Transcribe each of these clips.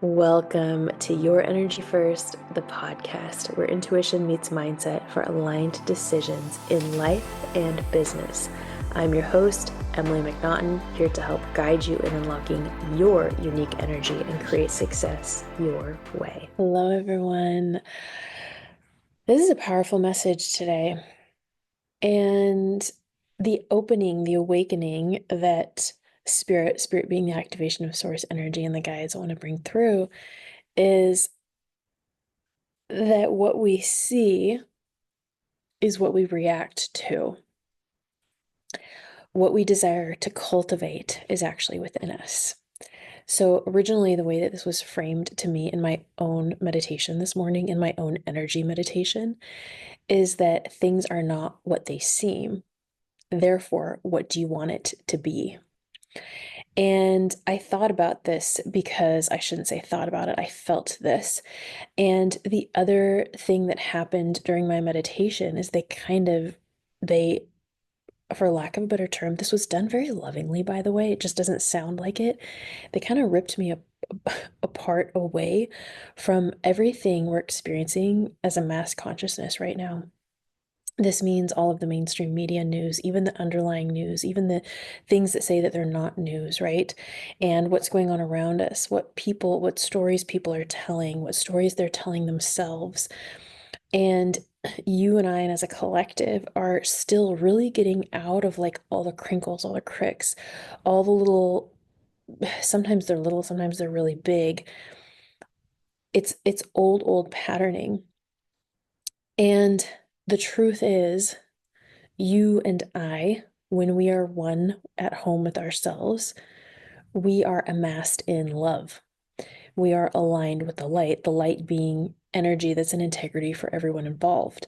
Welcome to Your Energy First, the podcast where intuition meets mindset for aligned decisions in life and business. I'm your host, Emily McNaughton, here to help guide you in unlocking your unique energy and create success your way. Hello, everyone. This is a powerful message today. And the opening, the awakening that spirit being the activation of source energy and the guides I want to bring through is that what we see is what we react to. What we desire to cultivate is actually within us. So originally, the way that this was framed to me in my own meditation this morning, in my own energy meditation, is that things are not what they seem. Therefore, what do you want it to be? And I thought about this because I shouldn't say thought about it, I felt this. And the other thing that happened during my meditation is they, for lack of a better term, this was done very lovingly, by the way. It just doesn't sound like it. They kind of ripped me apart away from everything we're experiencing as a mass consciousness right now. This means all of the mainstream media news, even the underlying news, even the things that say that they're not news, right? And what's going on around us, what stories people are telling, what stories they're telling themselves. And you and I, and as a collective, are still really getting out of like all the crinkles, all the cricks, all the little, sometimes they're little, sometimes they're really big. It's old patterning. And the truth is, you and I, when we are one at home with ourselves, we are amassed in love. We are aligned with the light being energy that's an integrity for everyone involved.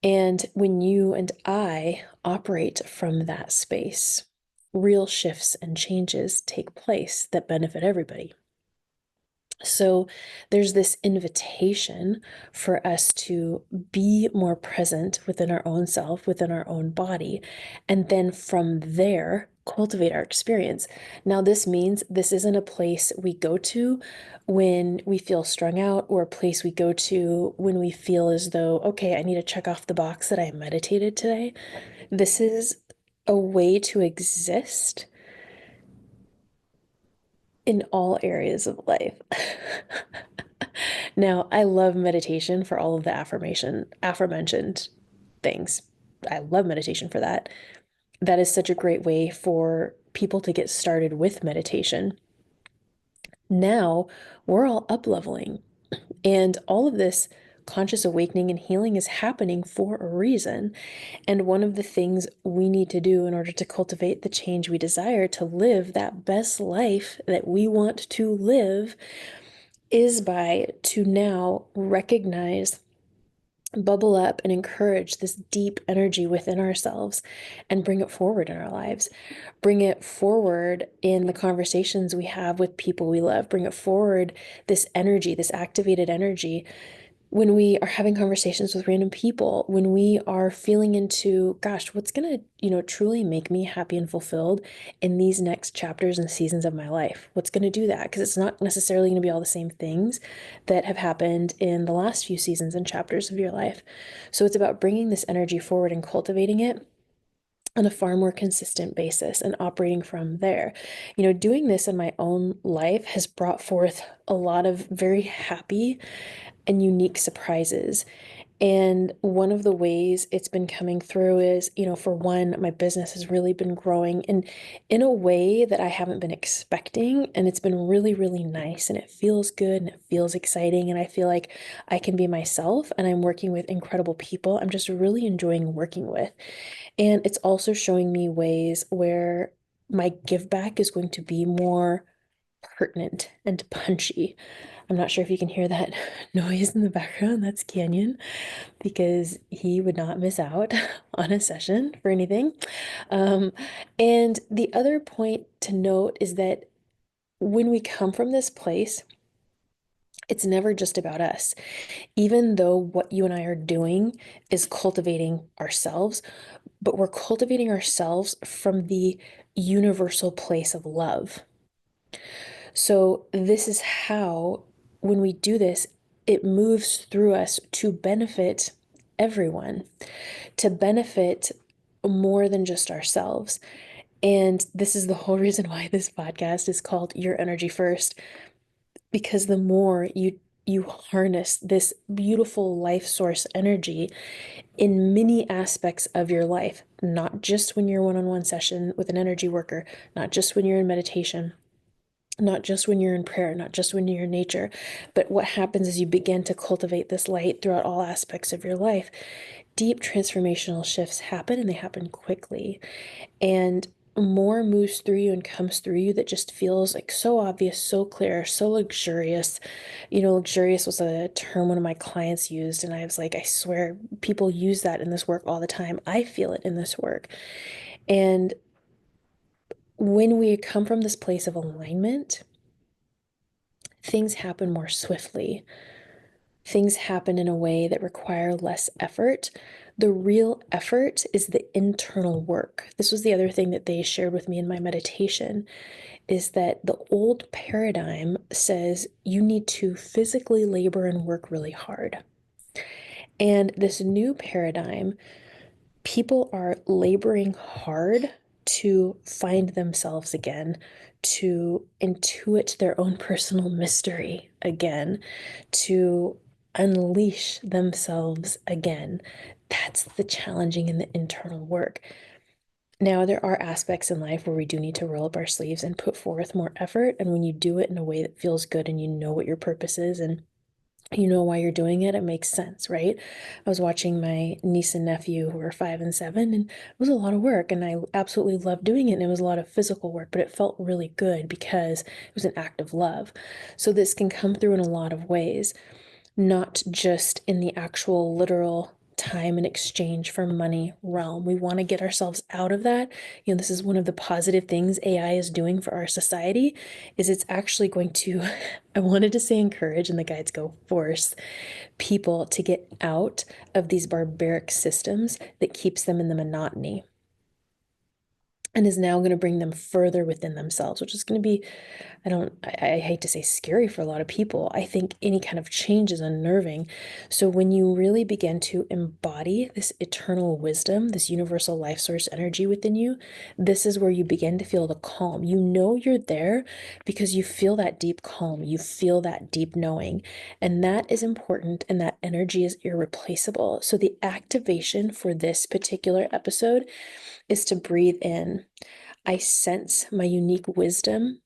And when you and I operate from that space, real shifts and changes take place that benefit everybody. So there's this invitation for us to be more present within our own self, within our own body, and then from there, cultivate our experience. Now, this means this isn't a place we go to when we feel strung out, or a place we go to when we feel as though, okay, I need to check off the box that I meditated today. This is a way to exist in all areas of life. Now, I love meditation for all of the aforementioned things. I love meditation for that. That is such a great way for people to get started with meditation. Now, we're all up leveling, and all of this conscious awakening and healing is happening for a reason. And one of the things we need to do in order to cultivate the change we desire to live that best life that we want to live is by to now recognize, bubble up, and encourage this deep energy within ourselves and bring it forward in our lives. Bring it forward in the conversations we have with people we love. Bring it forward, this energy, this activated energy, when we are having conversations with random people, when we are feeling into, gosh, what's going to, truly make me happy and fulfilled in these next chapters and seasons of my life? What's going to do that? Because it's not necessarily going to be all the same things that have happened in the last few seasons and chapters of your life. So it's about bringing this energy forward and cultivating it on a far more consistent basis and operating from there. Doing this in my own life has brought forth a lot of very happy and unique surprises. And one of the ways it's been coming through is, for one, my business has really been growing in a way that I haven't been expecting. And it's been really, really nice. And it feels good and it feels exciting. And I feel like I can be myself, and I'm working with incredible people I'm just really enjoying working with. And it's also showing me ways where my give back is going to be more pertinent and punchy. I'm not sure if you can hear that noise in the background. That's Canyon, because he would not miss out on a session for anything. Um, and the other point to note is that when we come from this place, it's never just about us. Even though what you and I are doing is cultivating ourselves, but we're cultivating ourselves from the universal place of love. So this is how, when we do this, it moves through us to benefit everyone, to benefit more than just ourselves. And this is the whole reason why this podcast is called Your Energy First, because the more you harness this beautiful life source energy in many aspects of your life, not just when you're one-on-one session with an energy worker, not just when you're in meditation, not just when you're in prayer, not just when you're in nature, but what happens is you begin to cultivate this light throughout all aspects of your life. Deep transformational shifts happen, and they happen quickly. And more moves through you and comes through you that just feels like so obvious, so clear, so luxurious. Luxurious was a term one of my clients used, and I was like, I swear people use that in this work all the time. I feel it in this work. And when we come from this place of alignment, things happen more swiftly. Things happen in a way that require less effort. The real effort is the internal work. This was the other thing that they shared with me in my meditation, is that the old paradigm says you need to physically labor and work really hard. And this new paradigm, people are laboring hard to find themselves again, to intuit their own personal mystery again, to unleash themselves again. That's the challenging and the internal work. Now, there are aspects in life where we do need to roll up our sleeves and put forth more effort. And when you do it in a way that feels good and you know what your purpose is and you know why you're doing it, it makes sense, right? I was watching my niece and nephew who are 5 and 7, and it was a lot of work, and I absolutely loved doing it. And it was a lot of physical work, but it felt really good because it was an act of love. So this can come through in a lot of ways, not just in the actual literal time in exchange for money realm. We want to get ourselves out of that. This is one of the positive things AI is doing for our society, is it's actually going to, I wanted to say encourage, and the guides go force people to get out of these barbaric systems that keeps them in the monotony, and is now going to bring them further within themselves, which is going to be, I hate to say scary for a lot of people. I think any kind of change is unnerving. So when you really begin to embody this eternal wisdom, this universal life source energy within you, this is where you begin to feel the calm. You know you're there because you feel that deep calm. You feel that deep knowing. And that is important, and that energy is irreplaceable. So the activation for this particular episode is to breathe in. I sense my unique wisdom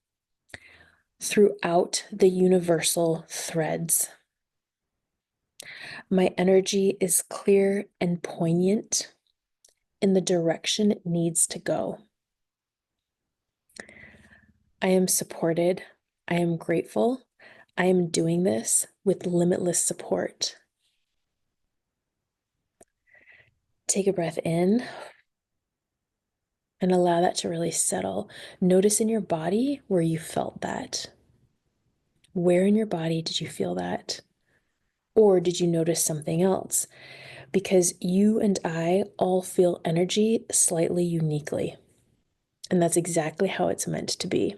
throughout the universal threads. My energy is clear and poignant in the direction it needs to go. I am supported. I am grateful. I am doing this with limitless support. Take a breath in and allow that to really settle. Notice in your body where you felt that. Where in your body did you feel that? Or did you notice something else? Because you and I all feel energy slightly uniquely. And that's exactly how it's meant to be.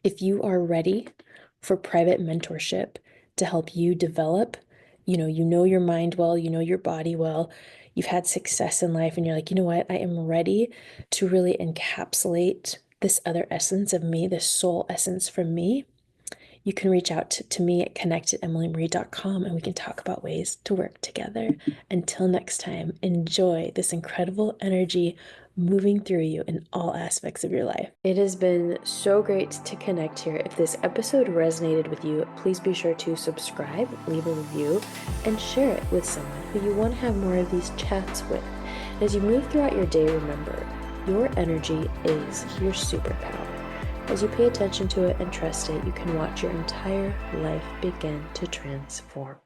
If you are ready for private mentorship to help you develop, you know your mind well, you know your body well, you've had success in life, and you're like, you know what, I am ready to really encapsulate this other essence of me, this soul essence from me, you can reach out to me at connect@emilymarie.com, and we can talk about ways to work together. Until next time, enjoy this incredible energy moving through you in all aspects of your life. It has been so great to connect here. If this episode resonated with you, please be sure to subscribe, leave a review, and share it with someone who you want to have more of these chats with. As you move throughout your day, remember, your energy is your superpower. As you pay attention to it and trust it, you can watch your entire life begin to transform.